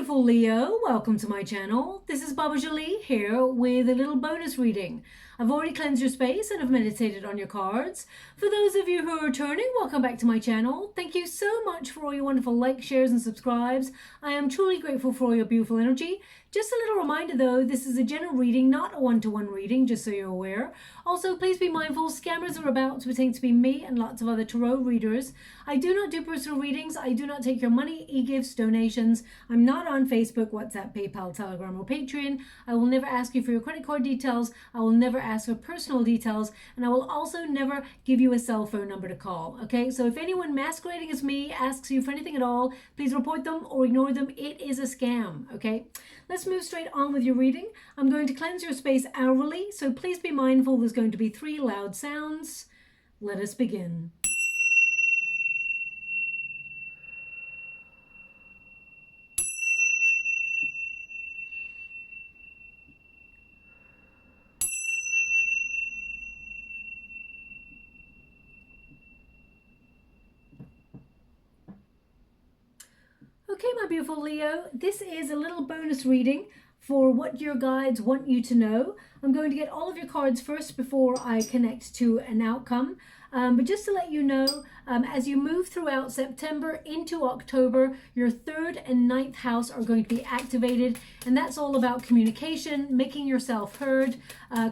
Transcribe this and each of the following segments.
beautiful Leo, welcome to my channel. This is Baba Jolie here with a little bonus reading. I've already cleansed your space and have meditated on your cards. For those of you who are returning, welcome back to my channel. Thank you so much for all your wonderful likes, shares and subscribes. I am truly grateful for all your beautiful energy. Just a little reminder though, this is a general reading, not a one-to-one reading, just so you're aware. Also, please be mindful, scammers are about to pretend to be me and lots of other tarot readers. I do not do personal readings. I do not take your money, e-gifts, donations. I'm not on Facebook, WhatsApp, PayPal, Telegram or Patreon. I will never ask you for your credit card details. I will never ask for personal details. And I will also never give you a cell phone number to call. Okay, so if anyone masquerading as me asks you for anything at all, please report them or ignore them. It is a scam, okay? Let's move straight on with your reading. I'm going to cleanse your space hourly, so please be mindful there's going to be 3 loud sounds. Let us begin. Okay, my beautiful Leo, this is a little bonus reading for what your guides want you to know. I'm going to get all of your cards first before I connect to an outcome. But just to let you know, as you move throughout September into October, your 3rd and 9th house are going to be activated. And that's all about communication, making yourself heard,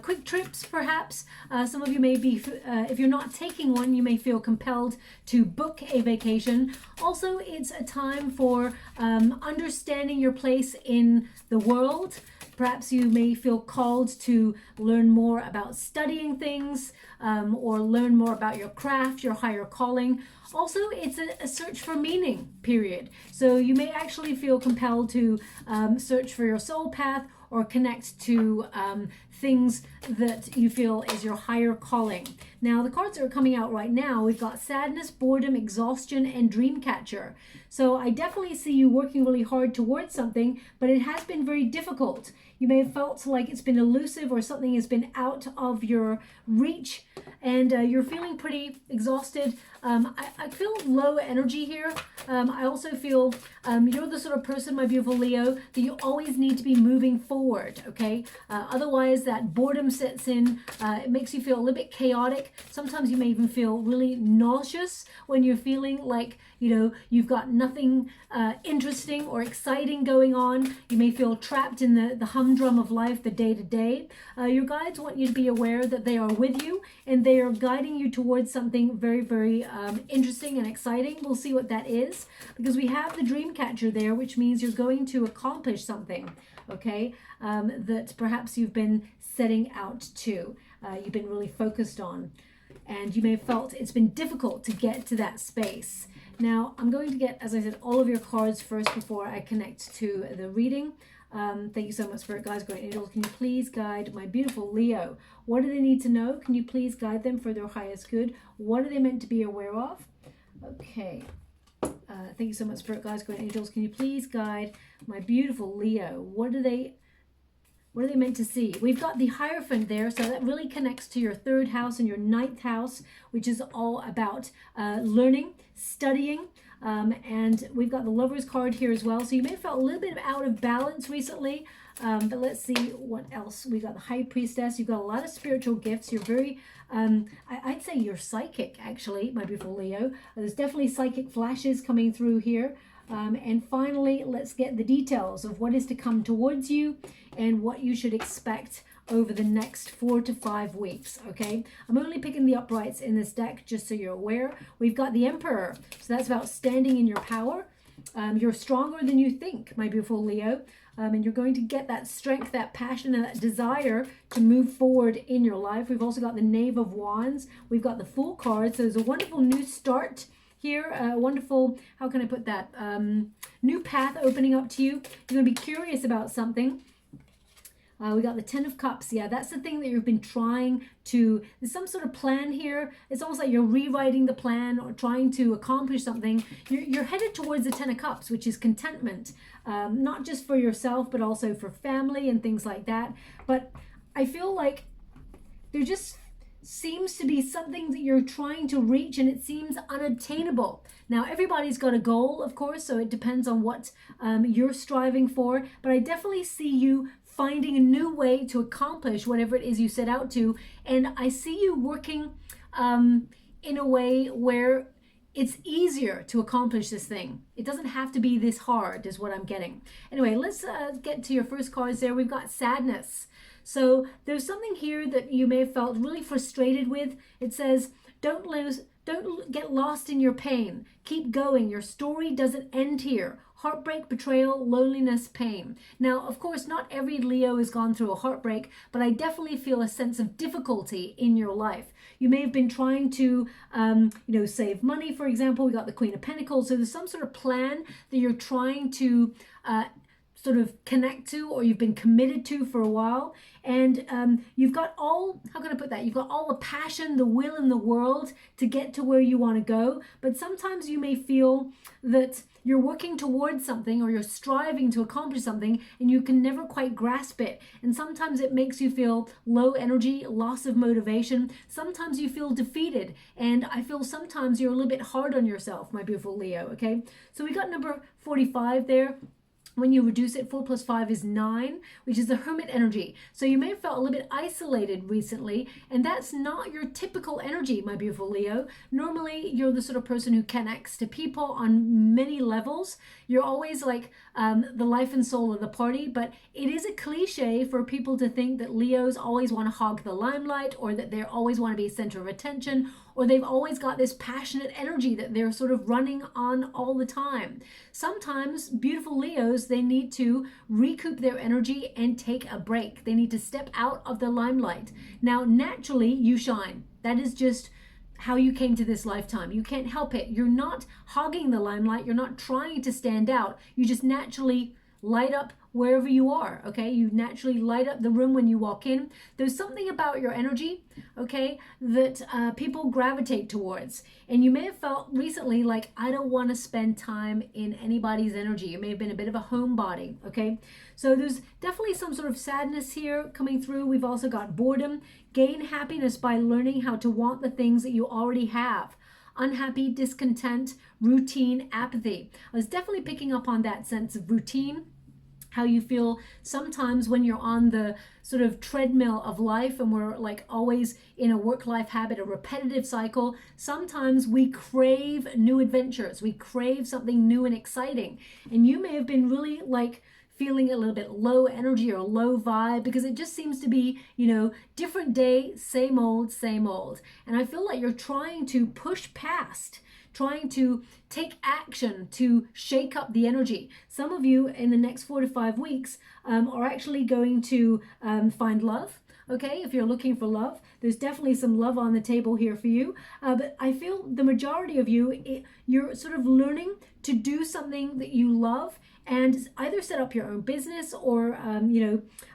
quick trips perhaps. Some of you may be, if you're not taking one, you may feel compelled to book a vacation. Also, it's a time for understanding your place in the world. Perhaps you may feel called to learn more about studying things or learn more about your craft, your higher calling. Also, it's a search for meaning period. So you may actually feel compelled to search for your soul path or connect to things that you feel is your higher calling. Now, the cards that are coming out right now, we've got sadness, boredom, exhaustion, and dream catcher. So I definitely see you working really hard towards something, but it has been very difficult. You may have felt like it's been elusive or something has been out of your reach and you're feeling pretty exhausted. I feel low energy here. I also feel you're the sort of person, my beautiful Leo, that you always need to be moving forward, okay? Otherwise, that boredom sets in. It makes you feel a little bit chaotic. Sometimes you may even feel really nauseous when you're feeling like, you know, you've got nothing interesting or exciting going on. You may feel trapped in the humdrum of life, the day-to-day. Your guides want you to be aware that they are with you and they are guiding you towards something very, very interesting and exciting. We'll see what that is because we have the dream catcher there, which means you're going to accomplish something, okay, that perhaps you've been setting out to. You've been really focused on, and you may have felt it's been difficult to get to that space. Now, I'm going to get, as I said, all of your cards first before I connect to the reading. Thank you so much, Spirit Guides, Great Angels. Can you please guide my beautiful Leo? What do they need to know? Can you please guide them for their highest good? What are they meant to be aware of? Okay. Thank you so much, Spirit Guides, Great Angels. Can you please guide my beautiful Leo? What are they meant to see? We've got the Hierophant there, so that really connects to your 3rd house and your 9th house, which is all about learning, studying. And we've got the Lover's card here as well. So you may have felt a little bit out of balance recently. But let's see what else. We got the High Priestess. You've got a lot of spiritual gifts. You're very, I'd say you're psychic, actually, my beautiful Leo. There's definitely psychic flashes coming through here. And finally, let's get the details of what is to come towards you and what you should expect over the next 4 to 5 weeks, okay? I'm only picking the uprights in this deck, just so you're aware. We've got the Emperor, so that's about standing in your power. You're stronger than you think, my beautiful Leo, and you're going to get that strength, that passion, and that desire to move forward in your life. We've also got the Knave of Wands. We've got the Fool card, so there's a wonderful new start here, a wonderful, how can I put that, new path opening up to you. You're going to be curious about something. We got the 10 of Cups. Yeah, that's the thing that you've been trying to, there's some sort of plan here. It's almost like you're rewriting the plan or trying to accomplish something. You're headed towards the 10 of Cups, which is contentment, not just for yourself, but also for family and things like that. But I feel like they're just seems to be something that you're trying to reach, and it seems unobtainable. Now, everybody's got a goal, of course, so it depends on what you're striving for, but I definitely see you finding a new way to accomplish whatever it is you set out to, and I see you working in a way where it's easier to accomplish this thing. It doesn't have to be this hard, is what I'm getting. Anyway, let's get to your first cards there. We've got sadness. So there's something here that you may have felt really frustrated with. It says, don't get lost in your pain. Keep going. Your story doesn't end here. Heartbreak, betrayal, loneliness, pain. Now, of course, not every Leo has gone through a heartbreak, but I definitely feel a sense of difficulty in your life. You may have been trying to, save money, for example. We got the Queen of Pentacles. So there's some sort of plan that you're trying to sort of connect to, or you've been committed to for a while, and you've got all, how can I put that, you've got all the passion, the will in the world to get to where you want to go, but sometimes you may feel that you're working towards something, or you're striving to accomplish something, and you can never quite grasp it, and sometimes it makes you feel low energy, loss of motivation. Sometimes you feel defeated, and I feel sometimes you're a little bit hard on yourself, my beautiful Leo. Okay, so we got number 45 there. When you reduce it, 4 plus 5 is 9, which is the Hermit energy. So you may have felt a little bit isolated recently, and that's not your typical energy, my beautiful Leo. Normally, you're the sort of person who connects to people on many levels. You're always like the life and soul of the party, but it is a cliche for people to think that Leos always want to hog the limelight, or that they always want to be center of attention, or they've always got this passionate energy that they're sort of running on all the time. Sometimes beautiful Leos, they need to recoup their energy and take a break. They need to step out of the limelight. Now, naturally, you shine. That is just how you came to this lifetime. You can't help it. You're not hogging the limelight. You're not trying to stand out. You just naturally light up wherever you are, okay? You naturally light up the room when you walk in. There's something about your energy, okay, that people gravitate towards. And you may have felt recently like, I don't want to spend time in anybody's energy. You may have been a bit of a homebody, okay? So there's definitely some sort of sadness here coming through. We've also got boredom. Gain happiness by learning how to want the things that you already have. Unhappy, discontent, routine, apathy. I was definitely picking up on that sense of routine, how you feel sometimes when you're on the sort of treadmill of life, and we're like always in a work-life habit, a repetitive cycle. Sometimes we crave new adventures. We crave something new and exciting. And you may have been really like feeling a little bit low energy or low vibe, because it just seems to be, different day, same old, same old. And I feel like you're trying to push past, trying to take action to shake up the energy. Some of you in the next 4 to 5 weeks are actually going to find love. Okay, if you're looking for love, there's definitely some love on the table here for you. But I feel the majority of you, you're sort of learning to do something that you love, and either set up your own business, or,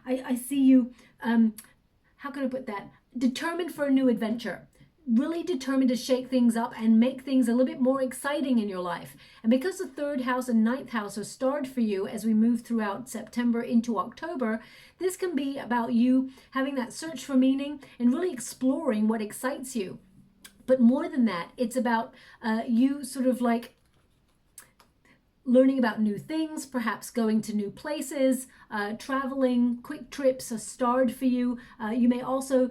I see you, how can I put that? Determined for a new adventure. Really determined to shake things up and make things a little bit more exciting in your life. And because the 3rd house and 9th house are starred for you as we move throughout September into October, this can be about you having that search for meaning and really exploring what excites you. But more than that, it's about you sort of like learning about new things, perhaps going to new places, traveling. Quick trips are starred for you. You may also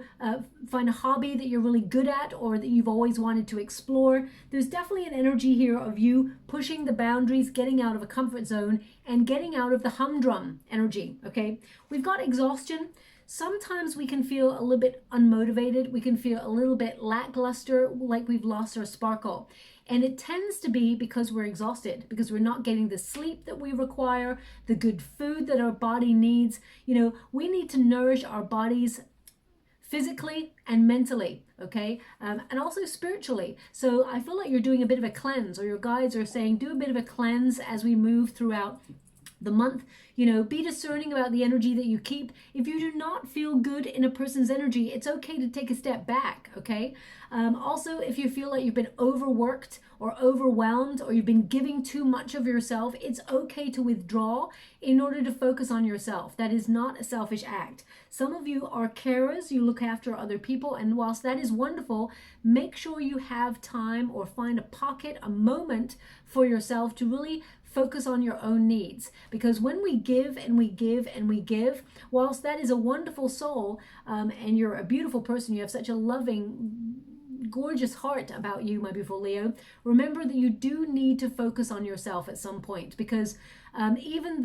find a hobby that you're really good at, or that you've always wanted to explore. There's definitely an energy here of you pushing the boundaries, getting out of a comfort zone, and getting out of the humdrum energy, okay? We've got exhaustion. Sometimes we can feel a little bit unmotivated. We can feel a little bit lackluster, like we've lost our sparkle. And it tends to be because we're exhausted, because we're not getting the sleep that we require, the good food that our body needs. We need to nourish our bodies physically and mentally, okay? And also spiritually. So I feel like you're doing a bit of a cleanse, or your guides are saying do a bit of a cleanse as we move throughout the month. You know, be discerning about the energy that you keep. If you do not feel good in a person's energy, it's okay to take a step back, okay? Also, if you feel like you've been overworked or overwhelmed, or you've been giving too much of yourself, it's okay to withdraw in order to focus on yourself. That is not a selfish act. Some of you are carers, you look after other people, and whilst that is wonderful, make sure you have time or find a pocket, a moment for yourself to really focus on your own needs. Because when we give and we give and we give, whilst that is a wonderful soul, and you're a beautiful person, you have such a loving, gorgeous heart about you, my beautiful Leo, remember that you do need to focus on yourself at some point, because even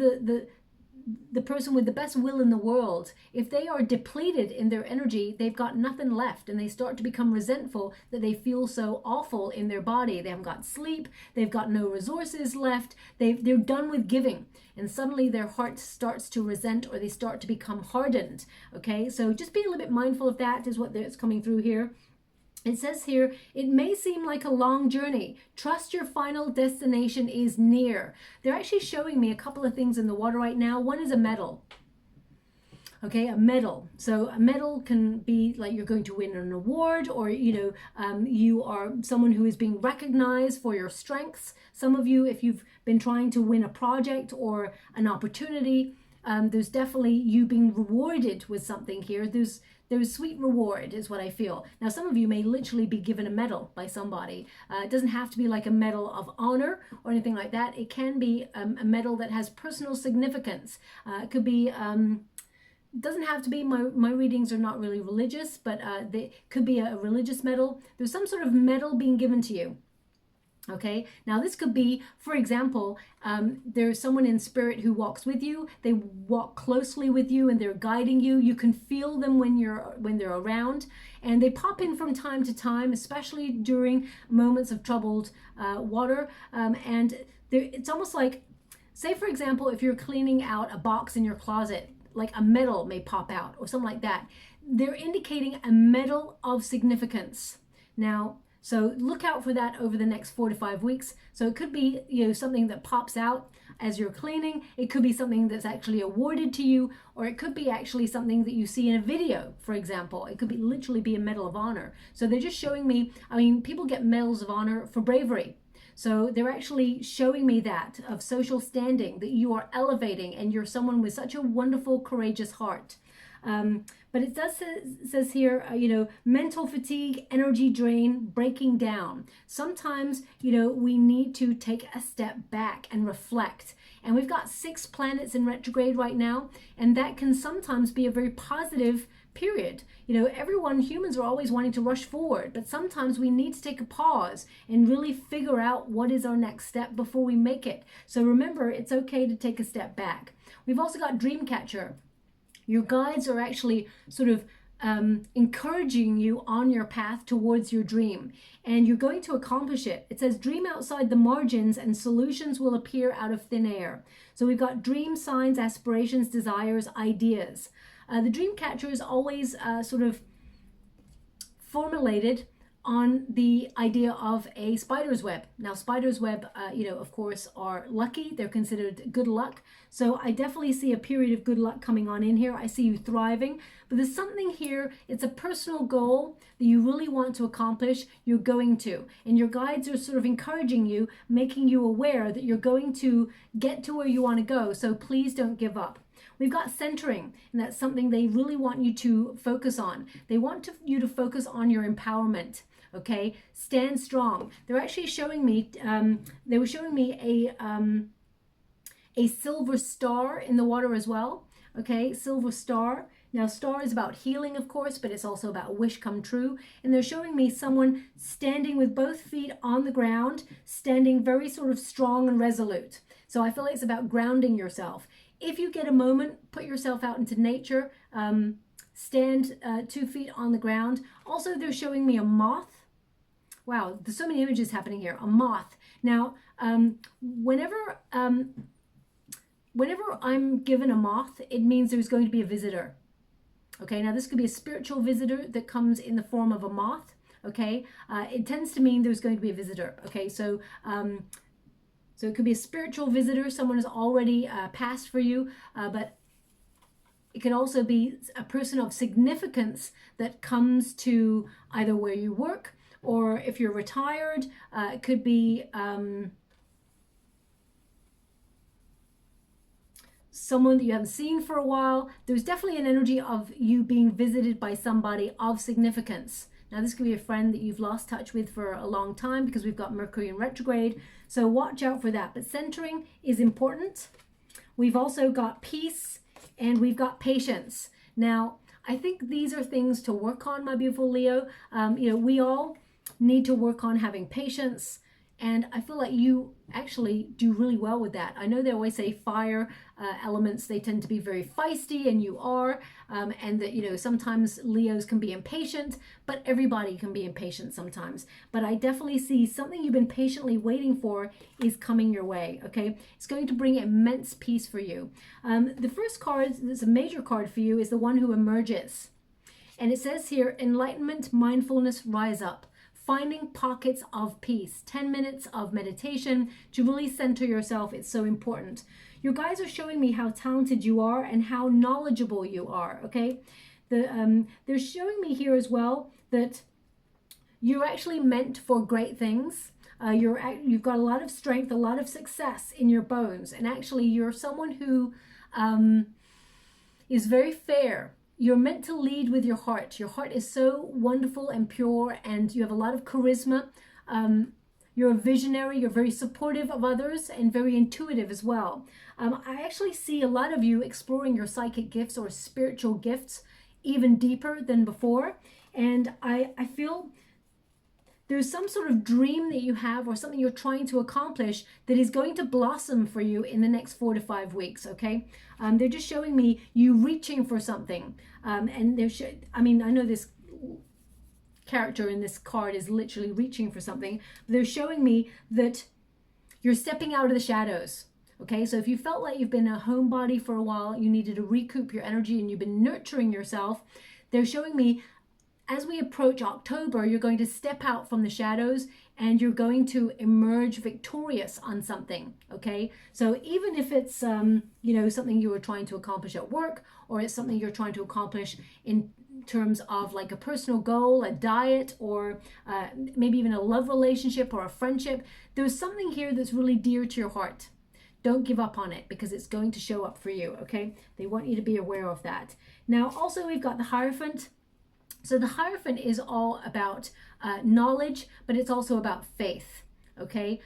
the person with the best will in the world, if they are depleted in their energy, they've got nothing left, and they start to become resentful that they feel so awful in their body. They haven't got sleep, they've got no resources left, they're done with giving, and suddenly their heart starts to resent, or they start to become hardened. Okay, so just be a little bit mindful of that, is what is coming through here. It says here, it may seem like a long journey. Trust your final destination is near. They're actually showing me a couple of things in the water right now. One is a medal. Okay, a medal. So a medal can be like you're going to win an award, or, you know, you are someone who is being recognized for your strengths. Some of you, if you've been trying to win a project or an opportunity, there's definitely you being rewarded with something here. There's sweet reward is what I feel. Now, some of you may literally be given a medal by somebody. It doesn't have to be like a medal of honor or anything like that. It can be a medal that has personal significance. It could be, doesn't have to be, my readings are not really religious, but they could be a religious medal. There's some sort of medal being given to you. Okay, now this could be, for example, there's someone in spirit who walks with you. They walk closely with you and they're guiding you. You can feel them when they're around, and they pop in from time to time, especially during moments of troubled water. And it's almost like, say for example, if you're cleaning out a box in your closet, like a medal may pop out or something like that. They're indicating a medal of significance. Now, so look out for that over the next 4 to 5 weeks. So it could be, you know, something that pops out as you're cleaning. It could be something that's actually awarded to you, or it could be actually something that you see in a video, for example. It could be literally be a Medal of Honor. So they're just showing me, I mean, people get medals of honor for bravery. So they're actually showing me that of social standing, that you are elevating and you're someone with such a wonderful, courageous heart. But it does says here, you know, mental fatigue, energy drain, breaking down. Sometimes, you know, we need to take a step back and reflect. And we've got 6 planets in retrograde right now, and that can sometimes be a very positive period. You know, humans are always wanting to rush forward, but sometimes we need to take a pause and really figure out what is our next step before we make it. So remember, it's okay to take a step back. We've also got Dreamcatcher. Your guides are actually sort of encouraging you on your path towards your dream, and you're going to accomplish it. It says dream outside the margins and solutions will appear out of thin air. So we've got dream, signs, aspirations, desires, ideas. The dream catcher is always sort of formulated on the idea of a spider's web. Now, spider's web, you know, of course, are lucky. They're considered good luck. So I definitely see a period of good luck coming on in here. I see you thriving, but there's something here. It's a personal goal that you really want to accomplish. You're going to, and your guides are sort of encouraging you, making you aware that you're going to get to where you want to go. So please don't give up. We've got centering, and that's something they really want you to focus on. They want you to focus on your empowerment. Okay, stand strong. They're actually showing me, they were showing me a silver star in the water as well. Okay, silver star. Now, star is about healing, of course, but it's also about wish come true. And they're showing me someone standing with both feet on the ground, standing very sort of strong and resolute. So I feel like it's about grounding yourself. If you get a moment, put yourself out into nature, stand 2 feet on the ground. Also, they're showing me a moth. Wow, there's so many images happening here. A moth. Now, whenever I'm given a moth, it means there's going to be a visitor. Okay, now this could be a spiritual visitor that comes in the form of a moth. Okay, it tends to mean there's going to be a visitor. Okay, so So it could be a spiritual visitor, someone has already passed for you, but it can also be a person of significance that comes to either where you work, or if you're retired, it could be someone that you haven't seen for a while. There's definitely an energy of you being visited by somebody of significance. Now, this could be a friend that you've lost touch with for a long time, because we've got Mercury in retrograde. So watch out for that. But centering is important. We've also got peace and we've got patience. Now, I think these are things to work on, my beautiful Leo. You know, we all need to work on having patience. And I feel like you actually do really well with that. I know they always say fire elements, they tend to be very feisty, and you are. And that, you know, sometimes Leos can be impatient, but everybody can be impatient sometimes. But I definitely see something you've been patiently waiting for is coming your way, okay? It's going to bring immense peace for you. The first card, that's a major card for you, is the one who emerges. And it says here, enlightenment, mindfulness, rise up. Finding pockets of peace, 10 minutes of meditation to really center yourself. It's so important. Your guides are showing me how talented you are and how knowledgeable you are, okay? They're showing me here as well that you're actually meant for great things. You've got a lot of strength, a lot of success in your bones. And actually, you're someone who is very fair. You're meant to lead with your heart. Your heart is so wonderful and pure, and you have a lot of charisma. You're a visionary. You're very supportive of others and very intuitive as well. I actually see a lot of you exploring your psychic gifts or spiritual gifts even deeper than before. And I feel there's some sort of dream that you have or something you're trying to accomplish that is going to blossom for you in the next 4 to 5 weeks, okay? They're just showing me you reaching for something. And I mean, I know this character in this card is literally reaching for something. They're showing me that you're stepping out of the shadows, okay? So if you felt like you've been a homebody for a while, you needed to recoup your energy and you've been nurturing yourself, they're showing me as we approach October, you're going to step out from the shadows and you're going to emerge victorious on something, okay? So even if it's, you know, something you were trying to accomplish at work, or it's something you're trying to accomplish in terms of like a personal goal, a diet, or maybe even a love relationship or a friendship, there's something here that's really dear to your heart. Don't give up on it, because it's going to show up for you, okay? They want you to be aware of that. Now, also we've got the Hierophant. So the Hierophant is all about knowledge, but it's also about faith, okay?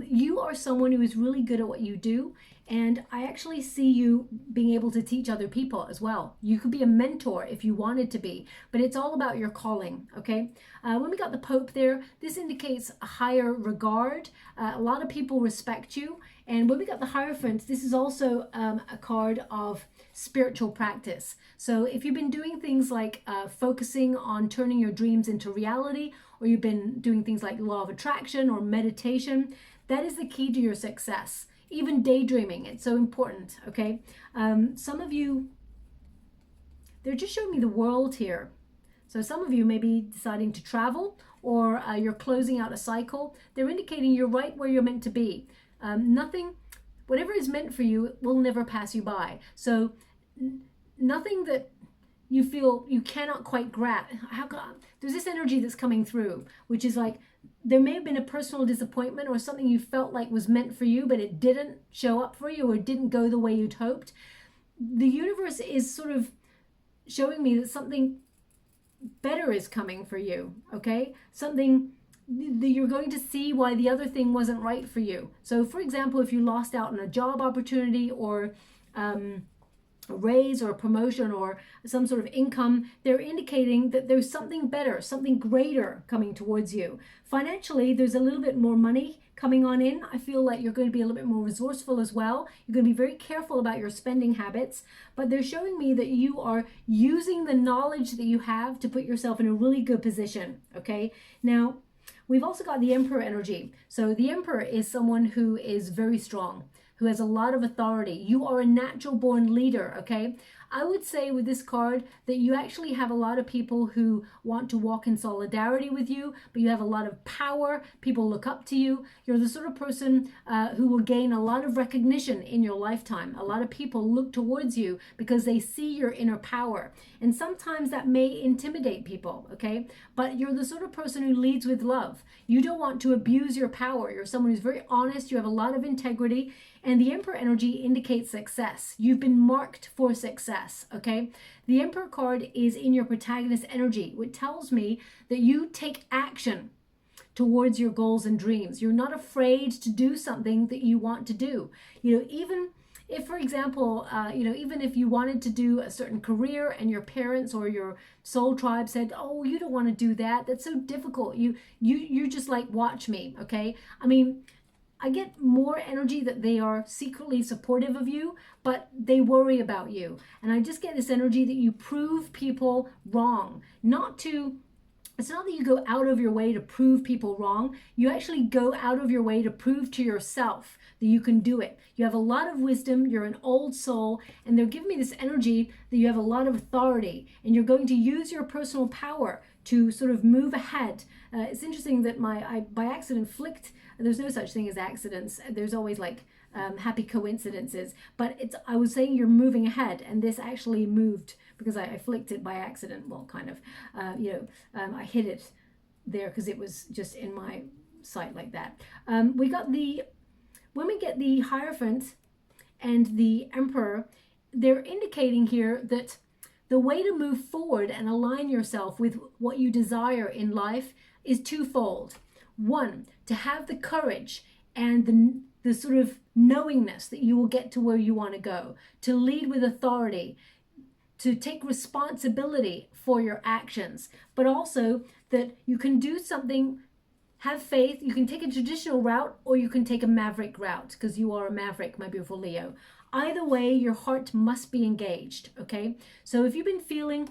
You are someone who is really good at what you do, and I actually see you being able to teach other people as well. You could be a mentor if you wanted to be, but it's all about your calling, okay? When we got the Pope there, this indicates a higher regard. A lot of people respect you. And when we got the Hierophant, this is also a card of spiritual practice. So if you've been doing things like focusing on turning your dreams into reality, or you've been doing things like law of attraction or meditation, that is the key to your success. Even daydreaming, it's so important, okay? Some of you, they're just showing me the world here. So some of you may be deciding to travel, or you're closing out a cycle. They're indicating you're right where you're meant to be. Whatever is meant for you will never pass you by. So nothing that you feel you cannot quite grasp. There's this energy that's coming through, which is like, there may have been a personal disappointment or something you felt like was meant for you, but it didn't show up for you or didn't go the way you'd hoped. The universe is sort of showing me that something better is coming for you, okay? Something that you're going to see why the other thing wasn't right for you. So for example, if you lost out on a job opportunity or a raise or a promotion or some sort of income, they're indicating that there's something better, something greater coming towards you. Financially, there's a little bit more money coming on in. I feel like you're going to be a little bit more resourceful as well. You're going to be very careful about your spending habits, but they're showing me that you are using the knowledge that you have to put yourself in a really good position, okay? Now, we've also got the Emperor energy. So the Emperor is someone who is very strong, who has a lot of authority. You are a natural born leader, okay? I would say with this card that you actually have a lot of people who want to walk in solidarity with you, but you have a lot of power. People look up to you. You're the sort of person who will gain a lot of recognition in your lifetime. A lot of people look towards you because they see your inner power. And sometimes that may intimidate people, okay? But you're the sort of person who leads with love. You don't want to abuse your power. You're someone who's very honest. You have a lot of integrity. And the Emperor energy indicates success. You've been marked for success, okay? The Emperor card is in your protagonist energy, which tells me that you take action towards your goals and dreams. You're not afraid to do something that you want to do. You know, even if, for example, even if you wanted to do a certain career and your parents or your soul tribe said, oh, you don't want to do that. That's so difficult. You're just like, watch me, okay? I mean, I get more energy that they are secretly supportive of you, but they worry about you. And I just get this energy that you prove people wrong. It's not that you go out of your way to prove people wrong. You actually go out of your way to prove to yourself that you can do it. You have a lot of wisdom, you're an old soul, and they're giving me this energy that you have a lot of authority, and you're going to use your personal power to sort of move ahead. It's interesting that I by accident flicked. There's no such thing as accidents. There's always like happy coincidences. But I was saying you're moving ahead, and this actually moved because I flicked it by accident. Well, kind of. I hit it there because it was just in my sight like that. When we get the Hierophant and the Emperor, they're indicating here that the way to move forward and align yourself with what you desire in life is twofold. One, to have the courage and the sort of knowingness that you will get to where you want to go, to lead with authority, to take responsibility for your actions, but also that you can do something, have faith. You can take a traditional route or you can take a maverick route, because you are a maverick, my beautiful Leo. Either way, your heart must be engaged, okay? So if you've been feeling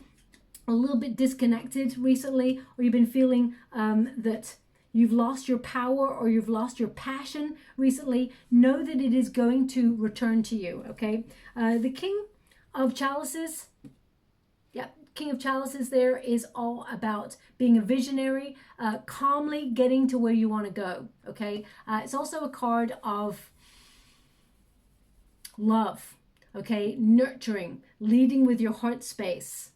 a little bit disconnected recently, or you've been feeling that you've lost your power or you've lost your passion recently, know that it is going to return to you, okay? The King of Chalices, King of Chalices there is all about being a visionary, calmly getting to where you want to go, okay? It's also a card of love, okay? Nurturing, leading with your heart space,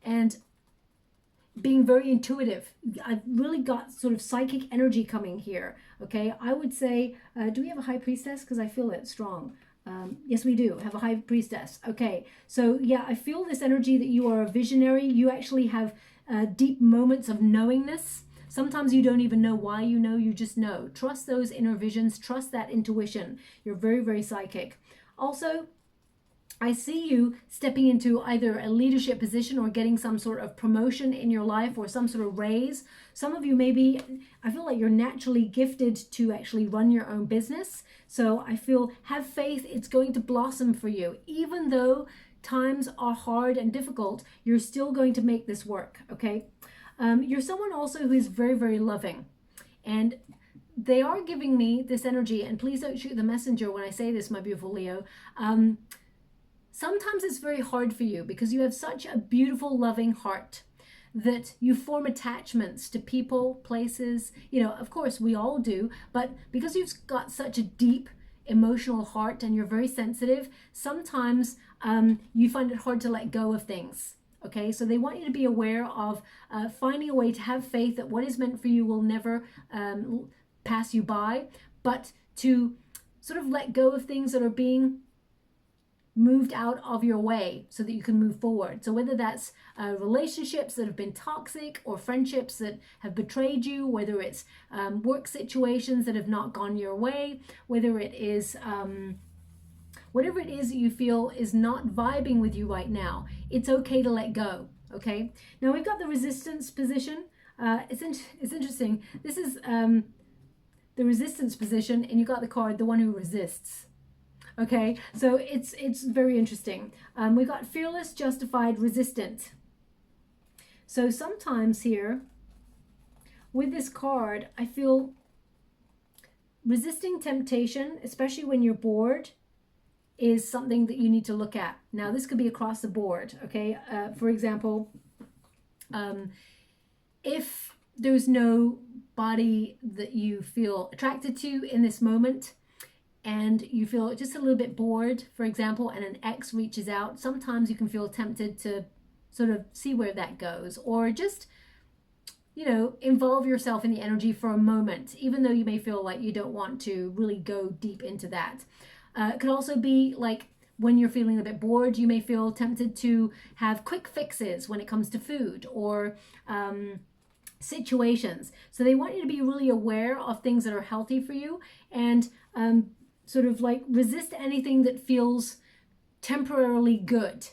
and being very intuitive. I've really got sort of psychic energy coming here, okay? I would say, do we have a High Priestess? Because I feel it strong. Yes, we do have a High Priestess. Okay, so yeah, I feel this energy that you are a visionary. You actually have deep moments of knowingness. Sometimes you don't even know why you know, you just know. Trust those inner visions, trust that intuition. You're very, very psychic. Also, I see you stepping into either a leadership position or getting some sort of promotion in your life or some sort of raise. Some of you maybe, I feel like you're naturally gifted to actually run your own business. So I feel, have faith, it's going to blossom for you. Even though times are hard and difficult, you're still going to make this work, okay? You're someone also who is very, very loving. And they are giving me this energy, and please don't shoot the messenger when I say this, my beautiful Leo. Sometimes it's very hard for you because you have such a beautiful, loving heart that you form attachments to people, places. You know, of course, we all do, but because you've got such a deep emotional heart and you're very sensitive, sometimes you find it hard to let go of things. Okay, so they want you to be aware of finding a way to have faith that what is meant for you will never pass you by, but to sort of let go of things that are being moved out of your way so that you can move forward. So whether that's relationships that have been toxic or friendships that have betrayed you, whether it's work situations that have not gone your way, whether it is whatever it is that you feel is not vibing with you right now, it's okay to let go, okay? Now we've got the Resistance position. It's interesting. This is the Resistance position, and you got the card, the one who resists. Okay, so it's very interesting. We got Fearless, Justified, Resistant. So sometimes here, with this card, I feel resisting temptation, especially when you're bored, is something that you need to look at. Now, this could be across the board, okay? For example, if there's no body that you feel attracted to in this moment, and you feel just a little bit bored, for example, and an ex reaches out, sometimes you can feel tempted to sort of see where that goes, or just, you know, involve yourself in the energy for a moment, even though you may feel like you don't want to really go deep into that. It could also be like when you're feeling a bit bored, you may feel tempted to have quick fixes when it comes to food or situations. So they want you to be really aware of things that are healthy for you, and sort of like resist anything that feels temporarily good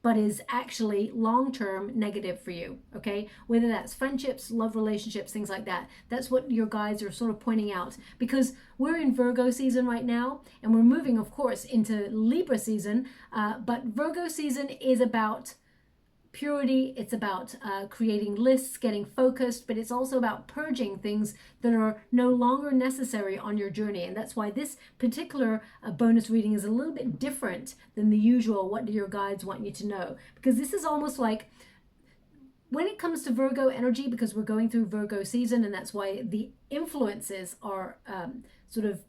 but is actually long-term negative for you, okay? Whether that's friendships, love relationships, things like that. That's what your guides are sort of pointing out, because we're in Virgo season right now, and we're moving, of course, into Libra season, but Virgo season is about purity, it's about creating lists, getting focused, but it's also about purging things that are no longer necessary on your journey. And that's why this particular bonus reading is a little bit different than the usual what do your guides want you to know, because this is almost like when it comes to Virgo energy, because we're going through Virgo season, and that's why the influences are sort of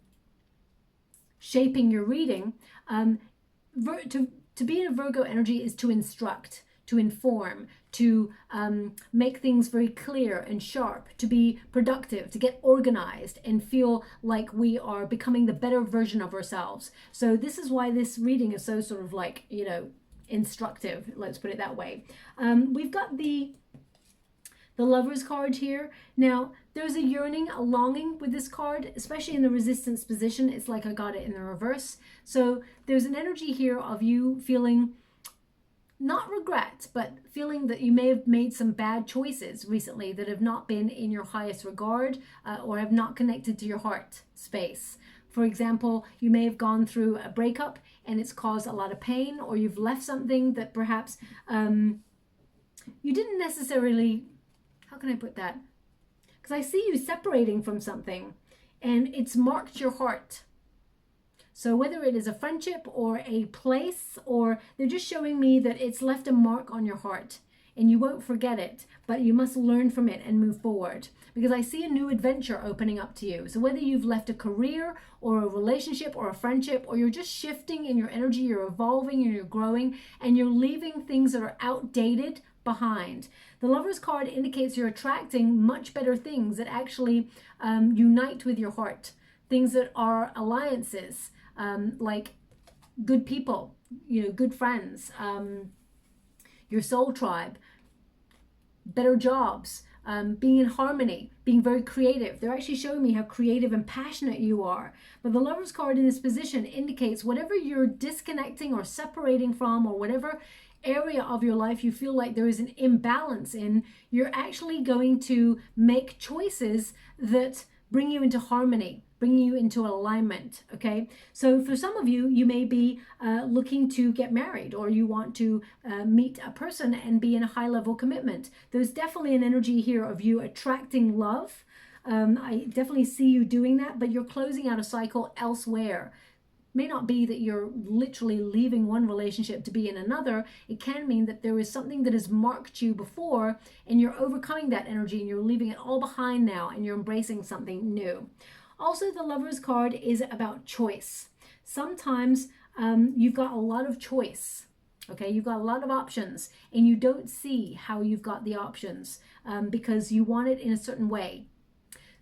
shaping your reading. To be in a Virgo energy is to instruct, to inform, to make things very clear and sharp, to be productive, to get organized and feel like we are becoming the better version of ourselves. So this is why this reading is so sort of like, you know, instructive, let's put it that way. We've got the Lover's card here. Now, there's a yearning, a longing with this card, especially in the resistance position. It's like I got it in the reverse. So there's an energy here of you feeling not regret, but feeling that you may have made some bad choices recently that have not been in your highest regard or have not connected to your heart space. For example, you may have gone through a breakup and it's caused a lot of pain, or you've left something that perhaps you didn't necessarily, how can I put that? Because I see you separating from something and it's marked your heart. So whether it is a friendship or a place, or they're just showing me that it's left a mark on your heart and you won't forget it, but you must learn from it and move forward, because I see a new adventure opening up to you. So whether you've left a career or a relationship or a friendship, or you're just shifting in your energy, you're evolving and you're growing and you're leaving things that are outdated behind. The Lover's card indicates you're attracting much better things that actually unite with your heart, things that are alliances, like good people, you know, good friends, your soul tribe, better jobs, being in harmony, being very creative. They're actually showing me how creative and passionate you are. But the Lover's card in this position indicates whatever you're disconnecting or separating from, or whatever area of your life you feel like there is an imbalance in, you're actually going to make choices that bring you into harmony, bring you into alignment, okay? So for some of you, you may be looking to get married, or you want to meet a person and be in a high-level commitment. There's definitely an energy here of you attracting love. I definitely see you doing that, but you're closing out a cycle elsewhere. May not be that you're literally leaving one relationship to be in another. It can mean that there is something that has marked you before and you're overcoming that energy and you're leaving it all behind now and you're embracing something new. Also, the Lover's card is about choice. Sometimes you've got a lot of choice, okay? You've got a lot of options and you don't see how you've got the options because you want it in a certain way.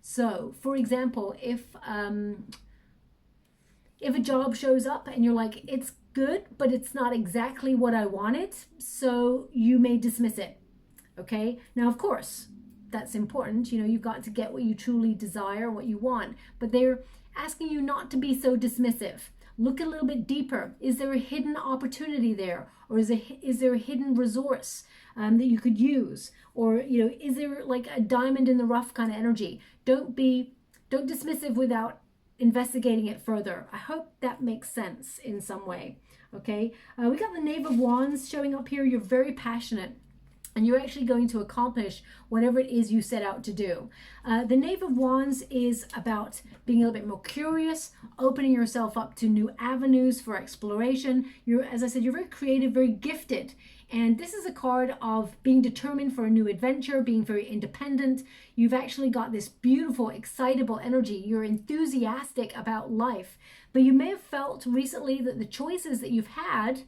So, for example, if a job shows up and you're like, it's good, but it's not exactly what I wanted, so you may dismiss it, okay? Now, of course, that's important. You know, you've got to get what you truly desire, what you want, but they're asking you not to be so dismissive. Look a little bit deeper. Is there a hidden opportunity there? Or is there a hidden resource that you could use? Or, you know, is there like a diamond in the rough kind of energy? Don't dismissive without investigating it further. I hope that makes sense in some way. Okay, we got the Knave of Wands showing up here. You're very passionate. and you're actually going to accomplish whatever it is you set out to do. The Knave of Wands is about being a little bit more curious, opening yourself up to new avenues for exploration. You're, as I said, you're very creative, very gifted. And this is a card of being determined for a new adventure, being very independent. You've actually got this beautiful, excitable energy. You're enthusiastic about life. But you may have felt recently that the choices that you've had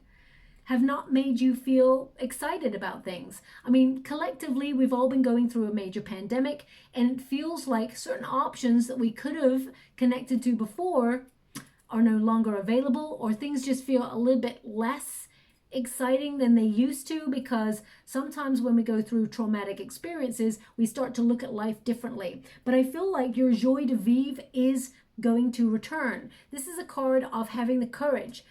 have not made you feel excited about things. I mean, collectively, we've all been going through a major pandemic, and it feels like certain options that we could have connected to before are no longer available, or things just feel a little bit less exciting than they used to, because sometimes when we go through traumatic experiences, we start to look at life differently. But I feel like your joie de vivre is going to return. This is a card of having the courage,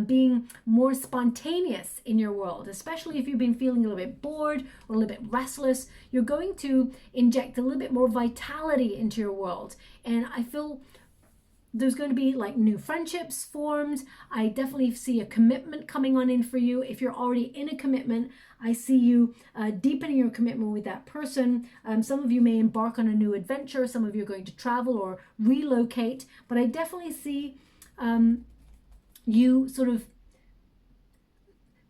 being more spontaneous in your world, especially if you've been feeling a little bit bored or a little bit restless. You're going to inject a little bit more vitality into your world. And I feel there's going to be like new friendships formed. I definitely see a commitment coming on in for you. If you're already in a commitment, I see you deepening your commitment with that person. Some of you may embark on a new adventure. Some of you are going to travel or relocate. But I definitely see you sort of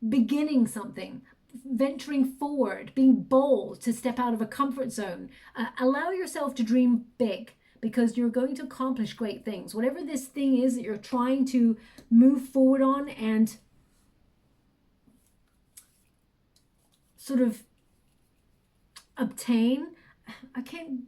beginning something, venturing forward, being bold to step out of a comfort zone. Allow yourself to dream big, because you're going to accomplish great things. Whatever this thing is that you're trying to move forward on and sort of obtain, I can't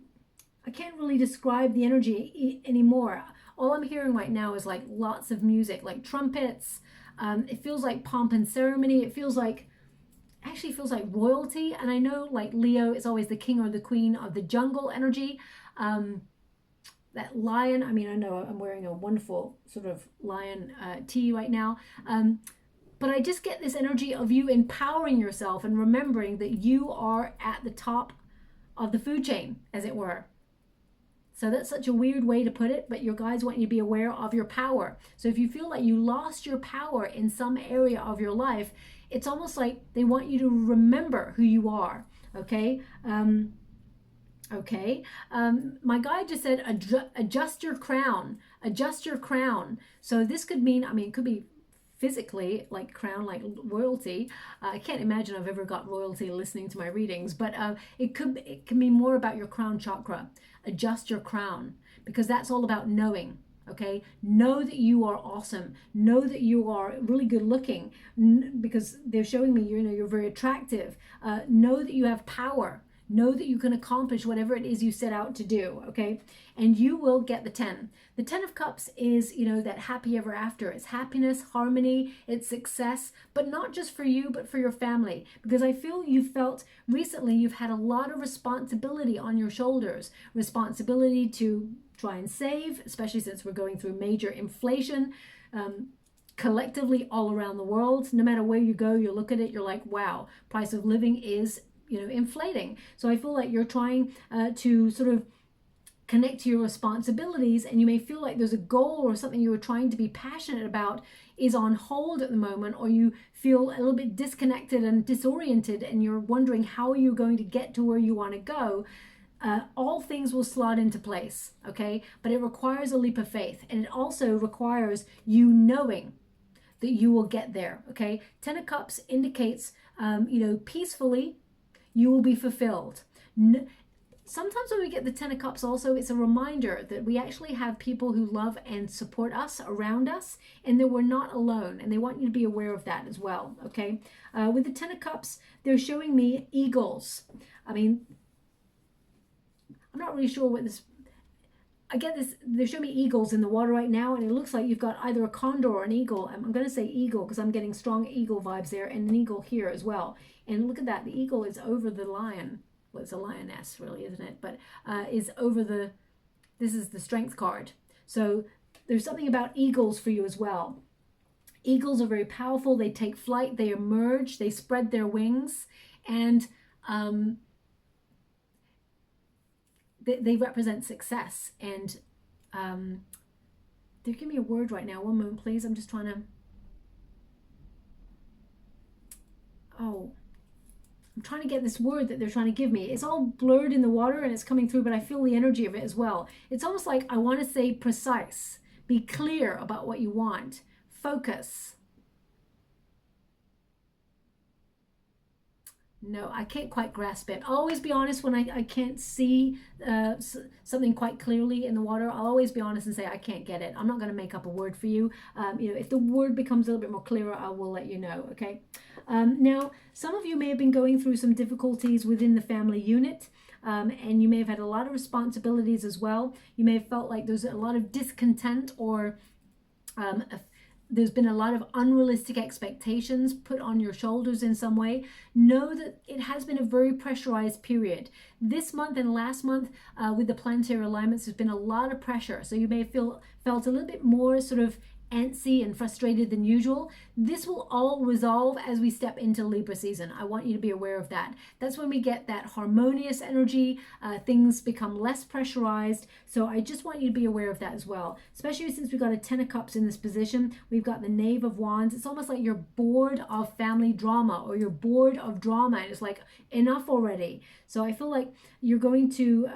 really describe the energy anymore. All I'm hearing right now is like lots of music, like trumpets. It feels like pomp and ceremony. It feels like, actually feels like royalty. And I know, like Leo is always the king or the queen of the jungle energy. That lion, I mean, I know I'm wearing a wonderful sort of lion tee right now, but I just get this energy of you empowering yourself and remembering that you are at the top of the food chain, as it were. So that's such a weird way to put it, but your guides want you to be aware of your power. So if you feel like you lost your power in some area of your life, it's almost like they want you to remember who you are, okay? My guide just said, adjust your crown, adjust your crown. So this could mean, I mean, it could be physically like crown, like royalty. I can't imagine I've ever got royalty listening to my readings, but it can be more about your crown chakra. Adjust your crown, because that's all about knowing. Okay, know that you are awesome. Know that you are really good looking, because they're showing me, you know, you're very attractive. Know that you have power. Know that you can accomplish whatever it is you set out to do, okay? And you will get the 10. The 10 of Cups is, you know, that happy ever after. It's happiness, harmony, it's success, but not just for you, but for your family. Because I feel you felt recently you've had a lot of responsibility on your shoulders. Responsibility to try and save, especially since we're going through major inflation. Collectively all around the world, no matter where you go, you look at it, you're like, wow, price of living is, you know, inflating. So I feel like you're trying to sort of connect to your responsibilities, and you may feel like there's a goal or something you were trying to be passionate about is on hold at the moment, or you feel a little bit disconnected and disoriented, and you're wondering how are you going to get to where you want to go. All things will slot into place, okay? But it requires a leap of faith, and it also requires you knowing that you will get there, okay? 10 of Cups indicates, you know, peacefully, you will be fulfilled. Sometimes when we get the 10 of Cups also, it's a reminder that we actually have people who love and support us around us, and that we're not alone, and they want you to be aware of that as well, okay? With the 10 of Cups, they're showing me eagles. I mean, I'm not really sure what this, I get this, they're showing me eagles in the water right now, and it looks like you've got either a condor or an eagle. I'm going to say eagle because I'm getting strong eagle vibes there, and an eagle here as well. And look at that, the eagle is over the lion. Well, it's a lioness really, isn't it? But is over the, this is the strength card. So there's something about eagles for you as well. Eagles are very powerful. They take flight, they emerge, they spread their wings, and they represent success. And give me a word right now. One moment, please. I'm just trying to, I'm trying to get this word that they're trying to give me. It's all blurred in the water and it's coming through, but I feel the energy of it as well. It's almost like I want to say precise. Be clear about what you want. Focus. No, I can't quite grasp it. I'll always be honest when I can't see something quite clearly in the water. I'll always be honest and say I can't get it. I'm not going to make up a word for you. You know, if the word becomes a little bit more clearer, I will let you know, okay? Now, some of you may have been going through some difficulties within the family unit. And you may have had a lot of responsibilities as well. You may have felt like there's a lot of discontent, or there's been a lot of unrealistic expectations put on your shoulders in some way. Know that it has been a very pressurized period. This month and last month with the planetary alignments, there's been a lot of pressure. So you may have felt a little bit more sort of antsy and frustrated than usual. This will all resolve as we step into Libra season. I want you to be aware of that. That's when we get that harmonious energy. Things become less pressurized. So I just want you to be aware of that as well, especially since we've got a 10 of Cups in this position. We've got the Knave of Wands. It's almost like you're bored of family drama, or you're bored of drama, and it's like enough already. So I feel like you're going to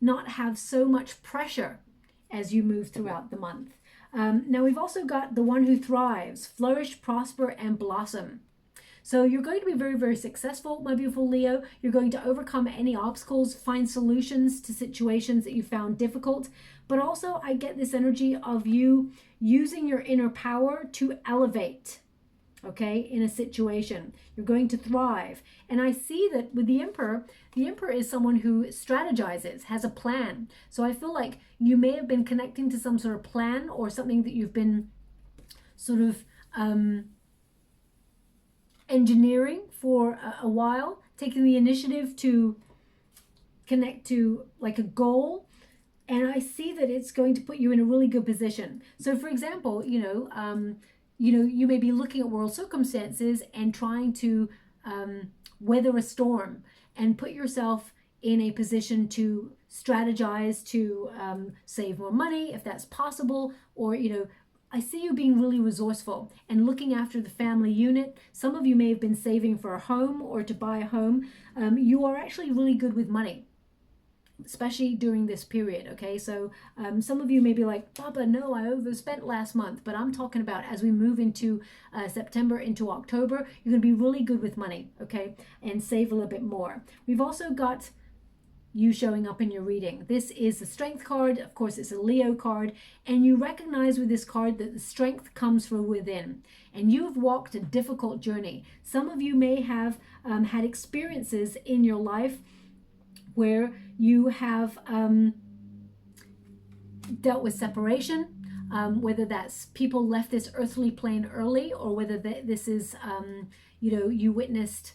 not have so much pressure as you move throughout the month. Now we've also got the one who thrives, flourish, prosper, and blossom. So you're going to be very, very successful, my beautiful Leo. You're going to overcome any obstacles, find solutions to situations that you found difficult. But also I get this energy of you using your inner power to elevate, okay, in a situation. You're going to thrive. And I see that with the Emperor is someone who strategizes, has a plan. So I feel like you may have been connecting to some sort of plan, or something that you've been sort of engineering for a while, taking the initiative to connect to like a goal. And I see that it's going to put you in a really good position. So for example, you may be looking at world circumstances and trying to weather a storm and put yourself in a position to strategize to save more money if that's possible, or I see you being really resourceful and looking after the family unit. Some of you may have been saving for a home or to buy a home. You are actually really good with money, especially during this period, okay? So some of you may be like, Papa, no, I overspent last month. But I'm talking about as we move into September, into October, you're going to be really good with money, okay? And save a little bit more. We've also got you showing up in your reading. This is the Strength card. Of course, it's a Leo card. And you recognize with this card that the strength comes from within. And you've walked a difficult journey. Some of you may have had experiences in your life where you have dealt with separation, whether that's people left this earthly plane early, or whether this is, you witnessed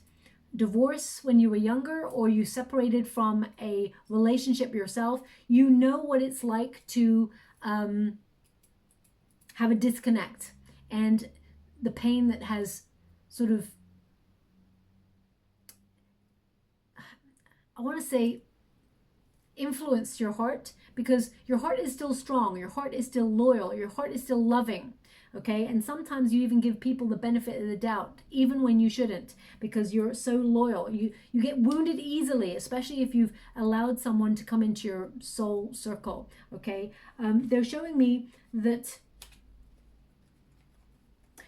divorce when you were younger, or you separated from a relationship yourself. You know what it's like to have a disconnect, and the pain that has sort of, I want to say, influenced your heart, because your heart is still strong, your heart is still loyal, your heart is still loving, okay? And sometimes you even give people the benefit of the doubt, even when you shouldn't, because you're so loyal. You get wounded easily, especially if you've allowed someone to come into your soul circle, okay? They're showing me that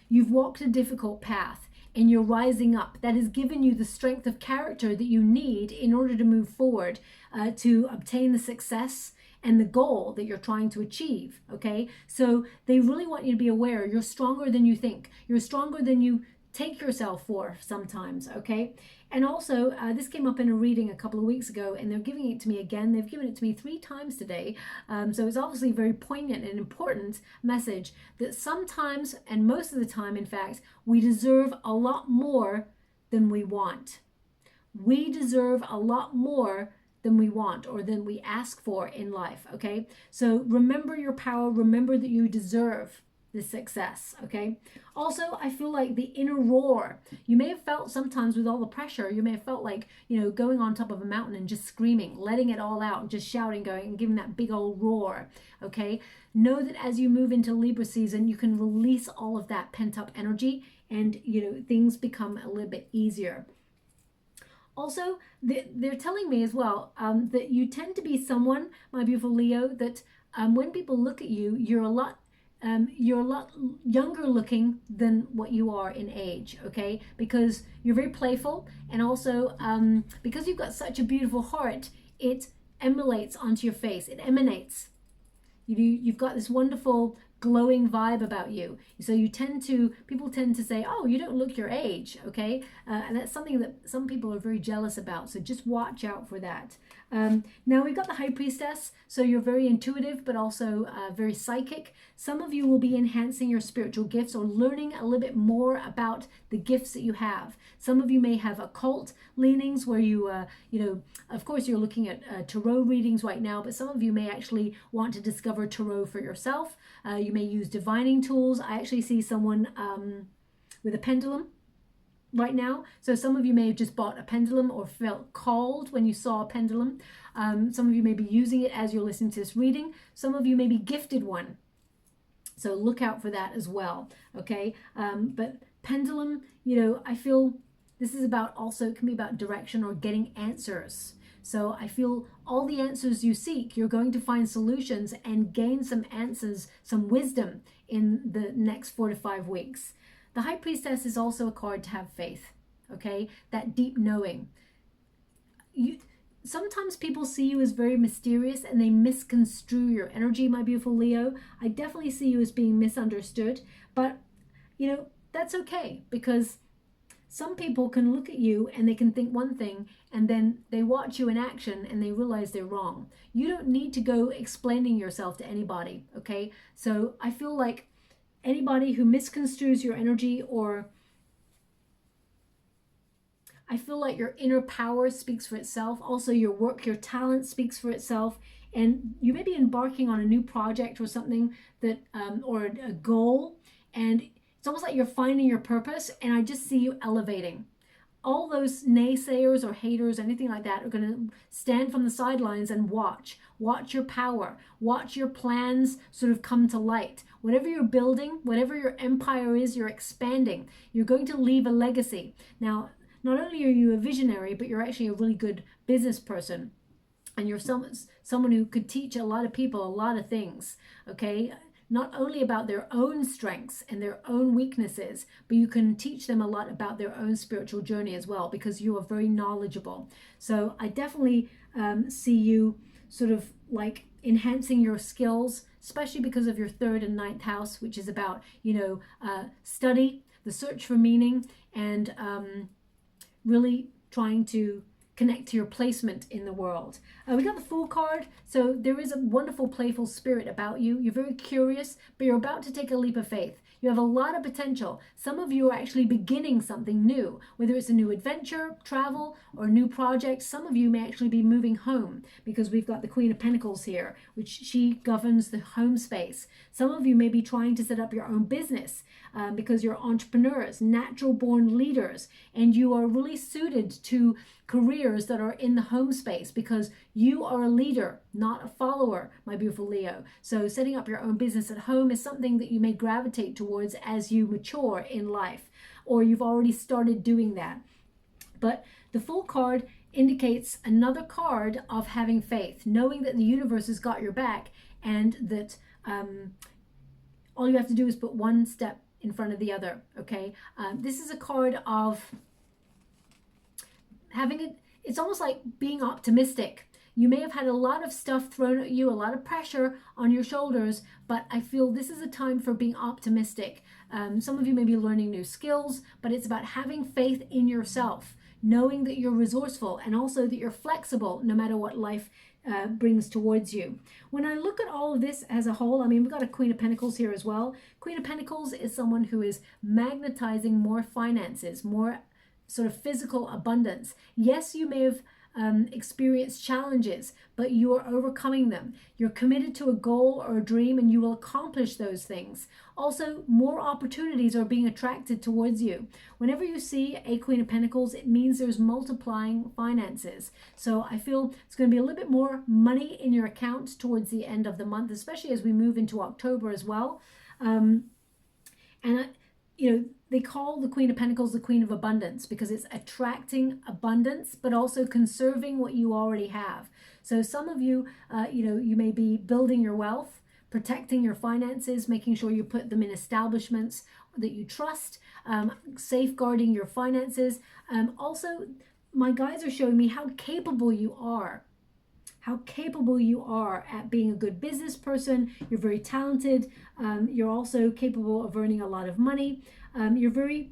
you've walked a difficult path, and you're rising up. That has given you the strength of character that you need in order to move forward, to obtain the success and the goal that you're trying to achieve, okay? So they really want you to be aware you're stronger than you think. You're stronger than you take yourself for sometimes, okay? And also, this came up in a reading a couple of weeks ago, and they're giving it to me again. They've given it to me 3 times today. So it's obviously a very poignant and important message that sometimes, and most of the time, in fact, we deserve a lot more than we want. We deserve a lot more than we want, or than we ask for in life, okay? So remember your power. Remember that you deserve the success, okay? Also, I feel like the inner roar. You may have felt sometimes with all the pressure, you may have felt like, going on top of a mountain and just screaming, letting it all out, and just shouting, going and giving that big old roar, okay? Know that as you move into Libra season, you can release all of that pent up energy, and, things become a little bit easier. Also, they're telling me as well that you tend to be someone, my beautiful Leo, that when people look at you, you're a lot younger looking than what you are in age, okay? Because you're very playful, and also because you've got such a beautiful heart, it emanates onto your face. It emanates. You've got this wonderful glowing vibe about you. So people tend to say, oh, you don't look your age, okay? And that's something that some people are very jealous about. So just watch out for that. Now we've got the High Priestess. So you're very intuitive, but also very psychic. Some of you will be enhancing your spiritual gifts or learning a little bit more about the gifts that you have. Some of you may have occult leanings where you know, of course you're looking at tarot readings right now, but some of you may actually want to discover tarot for yourself. You may use divining tools. I actually see someone with a pendulum right now. So some of you may have just bought a pendulum or felt called when you saw a pendulum. Some of you may be using it as you're listening to this reading. Some of you may be gifted one. So look out for that as well, okay? But pendulum, you know, I feel this is about also, it can be about direction or getting answers. So I feel all the answers you seek, you're going to find solutions and gain some answers, some wisdom in the next 4 to 5 weeks. The High Priestess is also a card to have faith, okay? That deep knowing. Sometimes people see you as very mysterious and they misconstrue your energy, my beautiful Leo. I definitely see you as being misunderstood, but you know, that's okay, because some people can look at you and they can think one thing and then they watch you in action and they realize they're wrong. You don't need to go explaining yourself to anybody, okay? So I feel like anybody who misconstrues your energy, or I feel like your inner power speaks for itself. Also your work, your talent speaks for itself. And you may be embarking on a new project or something that, or a goal, and it's almost like you're finding your purpose, and I just see you elevating. All those naysayers or haters, anything like that, are going to stand from the sidelines and watch your power, watch your plans sort of come to light. Whatever you're building, whatever your empire is, you're expanding. You're going to leave a legacy. Now, not only are you a visionary, but you're actually a really good business person. And you're someone who could teach a lot of people a lot of things, okay? Not only about their own strengths and their own weaknesses, but you can teach them a lot about their own spiritual journey as well, because you are very knowledgeable. So I definitely see you sort of like enhancing your skills, especially because of your 3rd and 9th house, which is about, you know, study, the search for meaning, and really trying to connect to your placement in the world. We got the Fool card. So there is a wonderful playful spirit about you. You're very curious, but you're about to take a leap of faith. You have a lot of potential. Some of you are actually beginning something new, whether it's a new adventure, travel, or a new project. Some of you may actually be moving home, because we've got the Queen of Pentacles here, which she governs the home space. Some of you may be trying to set up your own business because you're entrepreneurs, natural born leaders, and you are really suited to careers that are in the home space, because you are a leader, not a follower, my beautiful Leo. So setting up your own business at home is something that you may gravitate towards as you mature in life, or you've already started doing that. But the Fool card indicates another card of having faith, knowing that the universe has got your back, and that all you have to do is put one step in front of the other, okay? This is a card of having it, it's almost like being optimistic. You may have had a lot of stuff thrown at you, a lot of pressure on your shoulders, but I feel this is a time for being optimistic. Some of you may be learning new skills, but it's about having faith in yourself, knowing that you're resourceful, and also that you're flexible no matter what life brings towards you. When I look at all of this as a whole, I mean, we've got a Queen of Pentacles here as well. Queen of Pentacles is someone who is magnetizing more finances, more sort of physical abundance. Yes, you may have experienced challenges, but you are overcoming them. You're committed to a goal or a dream, and you will accomplish those things. Also, more opportunities are being attracted towards you. Whenever you see a Queen of Pentacles, it means there's multiplying finances. So I feel it's going to be a little bit more money in your account towards the end of the month, especially as we move into October as well. You know, they call the Queen of Pentacles the Queen of Abundance because it's attracting abundance, but also conserving what you already have. So some of you, you may be building your wealth, protecting your finances, making sure you put them in establishments that you trust, safeguarding your finances. Also, my guides are showing me how capable you are. How capable you are at being a good business person. You're very talented. You're also capable of earning a lot of money. You're very,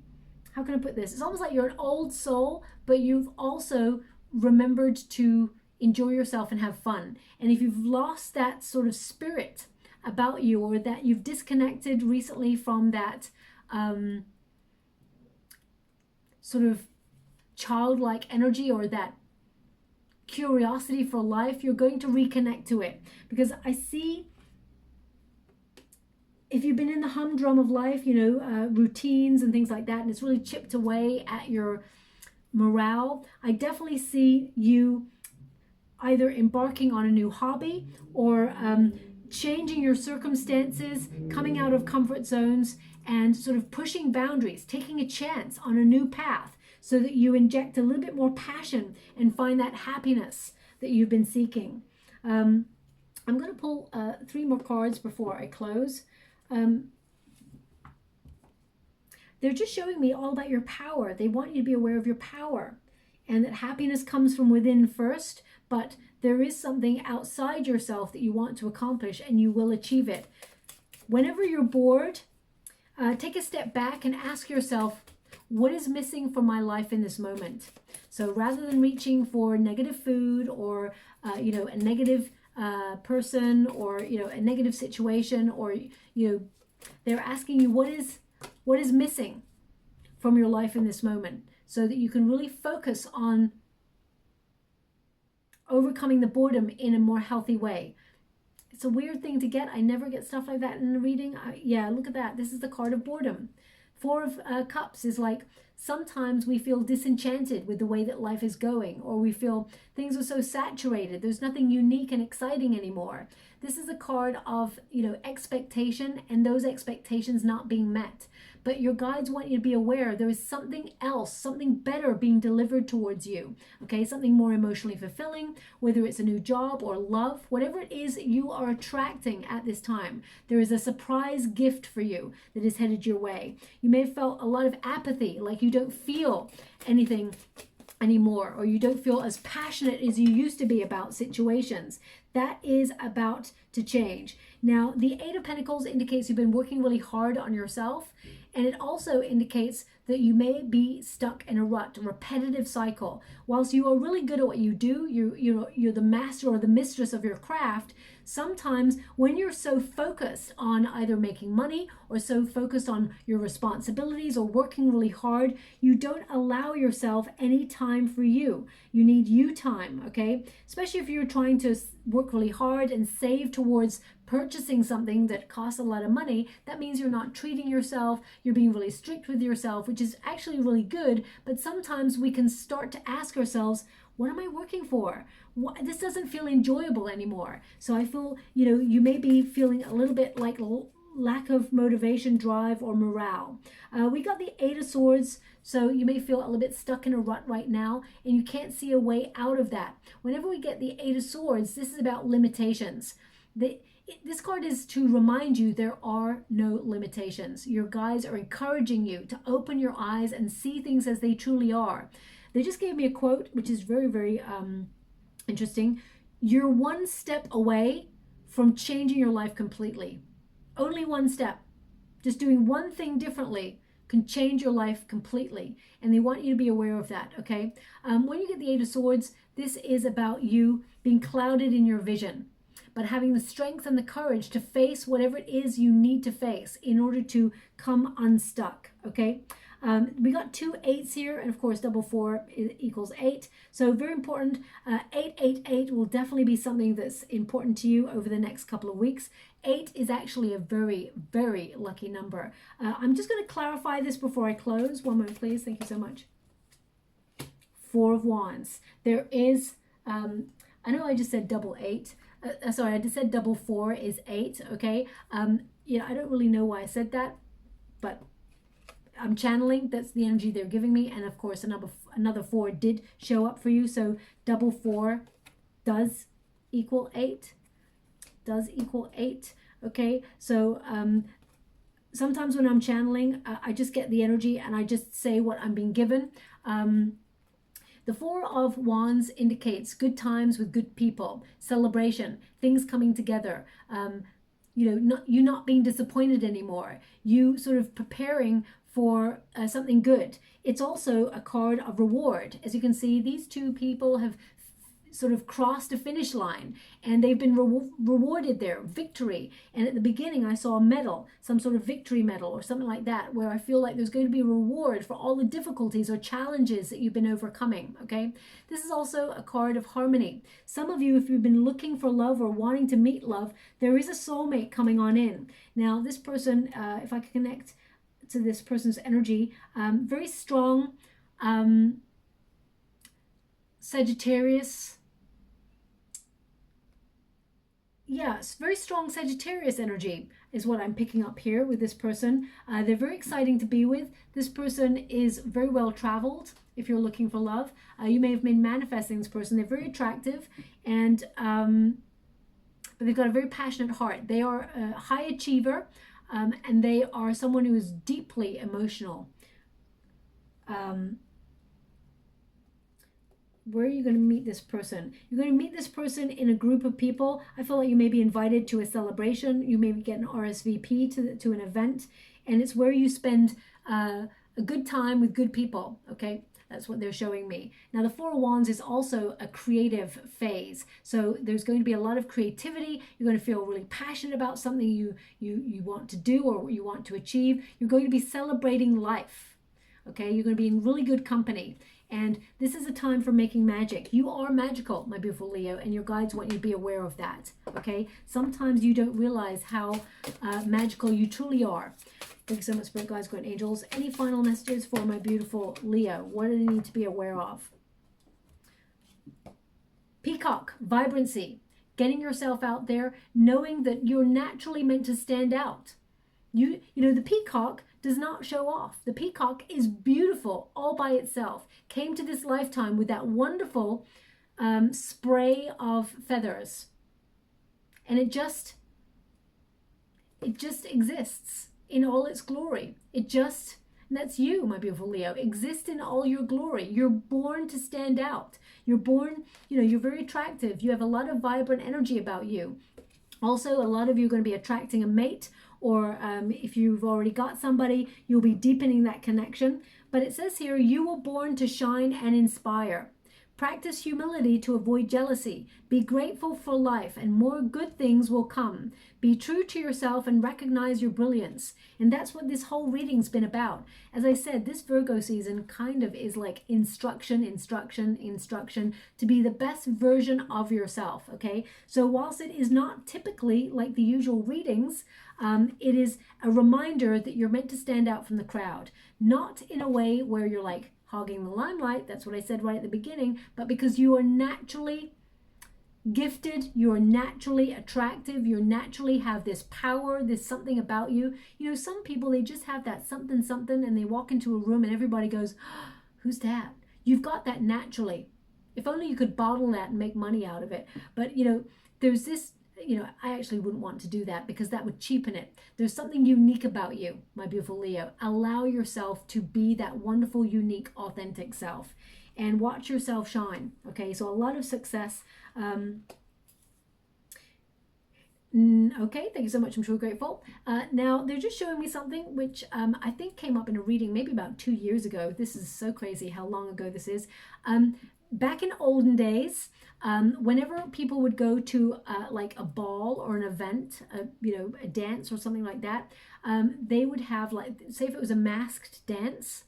how can I put this? It's almost like you're an old soul, but you've also remembered to enjoy yourself and have fun. And if you've lost that sort of spirit about you, or that you've disconnected recently from that sort of childlike energy or that curiosity for life, you're going to reconnect to it. Because I see, if you've been in the humdrum of life, routines and things like that, and it's really chipped away at your morale, I definitely see you either embarking on a new hobby or changing your circumstances, coming out of comfort zones, and sort of pushing boundaries, taking a chance on a new path so that you inject a little bit more passion and find that happiness that you've been seeking. I'm going to pull 3 more cards before I close. They're just showing me all about your power. They want you to be aware of your power, and that happiness comes from within first, but there is something outside yourself that you want to accomplish, and you will achieve it. Whenever you're bored, take a step back and ask yourself, what is missing from my life in this moment? So rather than reaching for negative food or a negative person, or a negative situation, or they're asking you what is missing from your life in this moment, so that you can really focus on overcoming the boredom in a more healthy way. It's a weird thing to get. I never get stuff like that in the reading. Yeah, look at that. This is the card of boredom. 4 of Cups is like, sometimes we feel disenchanted with the way that life is going, or we feel things are so saturated. There's nothing unique and exciting anymore. This is a card of, expectation, and those expectations not being met. But your guides want you to be aware there is something else, something better being delivered towards you. Okay, something more emotionally fulfilling, whether it's a new job or love, whatever it is that you are attracting at this time. There is a surprise gift for you that is headed your way. You may have felt a lot of apathy, like you don't feel anything anymore, or you don't feel as passionate as you used to be about situations. That is about to change. Now, the 8 of Pentacles indicates you've been working really hard on yourself, and it also indicates that you may be stuck in a rut, a repetitive cycle. Whilst you are really good at what you do, you're the master or the mistress of your craft, sometimes when you're so focused on either making money or so focused on your responsibilities or working really hard, you don't allow yourself any time for you. You need you time, okay? Especially if you're trying to work really hard and save towards purchasing something that costs a lot of money. That means you're not treating yourself, you're being really strict with yourself, which is actually really good. But sometimes we can start to ask ourselves, what am I working for? This doesn't feel enjoyable anymore. So I feel, you may be feeling a little bit like lack of motivation, drive, or morale. We got the 8 of Swords, so you may feel a little bit stuck in a rut right now, and you can't see a way out of that. Whenever we get the 8 of Swords, this is about limitations. This card is to remind you there are no limitations. Your guides are encouraging you to open your eyes and see things as they truly are. They just gave me a quote, which is very, very interesting. You're one step away from changing your life completely. Only one step. Just doing one thing differently can change your life completely. And they want you to be aware of that, okay? When you get the 8 of Swords, this is about you being clouded in your vision, but having the strength and the courage to face whatever it is you need to face in order to come unstuck, okay? We got 2 8s here, and of course double 4 equals 8. So very important. 888 will definitely be something that's important to you over the next couple of weeks. 8 is actually a very, very lucky number. I'm just going to clarify this before I close. One moment, please. Thank you so much. 4 of Wands. There is, I know I just said double 8. Sorry, I just said double 4 is 8, okay? I don't really know why I said that, but I'm channeling, that's the energy they're giving me. And of course, another 4 did show up for you. So double 4 does equal 8. Does equal 8. Okay, so sometimes when I'm channeling, I just get the energy and I just say what I'm being given. The 4 of Wands indicates good times with good people, celebration, things coming together. You know, you not being disappointed anymore. You sort of preparing for something good. It's also a card of reward. As you can see, these 2 people have sort of crossed a finish line and they've been rewarded their victory. And at the beginning I saw a medal, some sort of victory medal or something like that, where I feel like there's going to be a reward for all the difficulties or challenges that you've been overcoming. Okay, this is also a card of harmony. Some of you, if you've been looking for love or wanting to meet love, there is a soulmate coming on in. Now this person, if I can connect to this person's energy, very strong Sagittarius. Yes, very strong Sagittarius energy is what I'm picking up here with this person. They're very exciting to be with. This person is very well traveled. If you're looking for love, you may have been manifesting this person. They're very attractive, and but they've got a very passionate heart. They are a high achiever, and they are someone who is deeply emotional. Where are you going to meet this person? You're going to meet this person in a group of people. I feel like you may be invited to a celebration. You may get an RSVP to an event, and it's where you spend a good time with good people. Okay, that's what they're showing me. Now the 4 of Wands is also a creative phase, so there's going to be a lot of creativity. You're going to feel really passionate about something you want to do or you want to achieve. You're going to be celebrating life. Okay, you're going to be in really good company. And this is a time for making magic. You are magical, my beautiful Leo, and your guides want you to be aware of that, okay? Sometimes you don't realize how magical you truly are. Thank you so much, Spirit Guides, Guardian Angels. Any final messages for my beautiful Leo? What do they need to be aware of? Peacock, vibrancy, getting yourself out there, knowing that you're naturally meant to stand out. You know, the peacock does not show off. The peacock is beautiful all by itself. Came to this lifetime with that wonderful spray of feathers. And it just exists in all its glory. And that's you, my beautiful Leo. Exist in all your glory. You're born to stand out. You're born, you know, you're very attractive. You have a lot of vibrant energy about you. Also, a lot of you are going to be attracting a mate, or if you've already got somebody, you'll be deepening that connection. But it says here, you were born to shine and inspire. Practice humility to avoid jealousy. Be grateful for life and more good things will come. Be true to yourself and recognize your brilliance. And that's what this whole reading's been about. As I said, this Virgo season kind of is like instruction to be the best version of yourself, okay? So whilst it is not typically like the usual readings, it is a reminder that you're meant to stand out from the crowd. Not in a way where you're like, hogging the limelight, that's what I said right at the beginning, but because you are naturally gifted, you're naturally attractive, you naturally have this power, there's something about you. You know, some people, they just have that something and they walk into a room and everybody goes, oh, who's that? You've got that naturally. If only you could bottle that and make money out of it. But, you know, there's this, you know, I actually wouldn't want to do that because that would cheapen it. There's something unique about you, my beautiful Leo. Allow yourself to be that wonderful, unique, authentic self and watch yourself shine. Okay, so a lot of success. Okay, thank you so much. I'm sure grateful. Now, they're just showing me something which I think came up in a reading maybe about 2 years ago. This is so crazy how long ago this is. Back in olden days, whenever people would go to like a ball or an event, you know, a dance or something like that, they would have, like, say if it was a masked dance,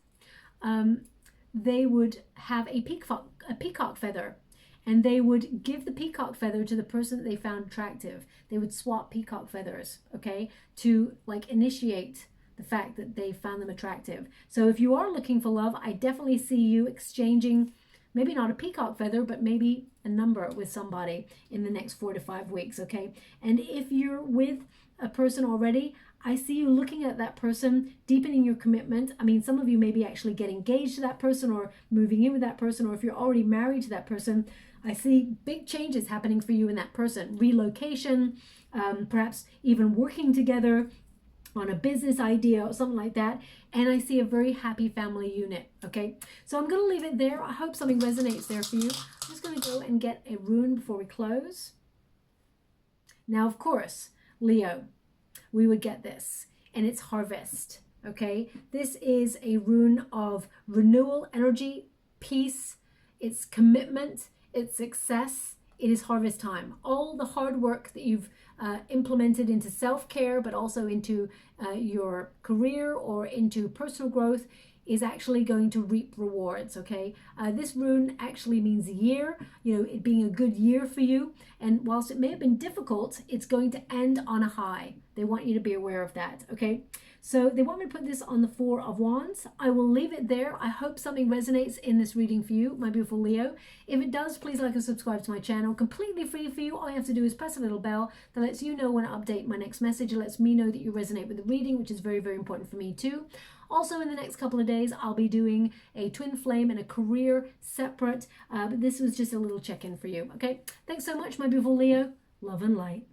they would have a peacock feather, and they would give the peacock feather to the person that they found attractive. They would swap peacock feathers, okay, to like initiate the fact that they found them attractive. So if you are looking for love, I definitely see you exchanging maybe not a peacock feather, but maybe a number with somebody in the next 4 to 5 weeks, okay? And if you're with a person already, I see you looking at that person, deepening your commitment. I mean, some of you maybe actually get engaged to that person or moving in with that person, or if you're already married to that person, I see big changes happening for you and that person. Relocation, perhaps even working together on a business idea or something like that. And I see a very happy family unit. Okay, so I'm going to leave it there. I hope something resonates there for you. I'm just going to go and get a rune before we close. Now, of course, Leo, we would get this, and it's harvest. Okay, this is a rune of renewal energy, peace, it's commitment, it's success. It is harvest time. All the hard work that you've implemented into self-care, but also into your career or into personal growth, is actually going to reap rewards. Okay, this rune actually means year, you know, it being a good year for you. And whilst it may have been difficult, it's going to end on a high. They want you to be aware of that. Okay, so they want me to put this on the Four of Wands. I will leave it there. I hope something resonates in this reading for you, my beautiful Leo. If it does, please like and subscribe to my channel. Completely free for you. All you have to do is press a little bell that lets you know when I update my next message. It lets me know that you resonate with the reading, which is very, very important for me too. Also, in the next couple of days, I'll be doing a twin flame and a career separate. But this was just a little check-in for you. Okay, thanks so much, my beautiful Leo. Love and light.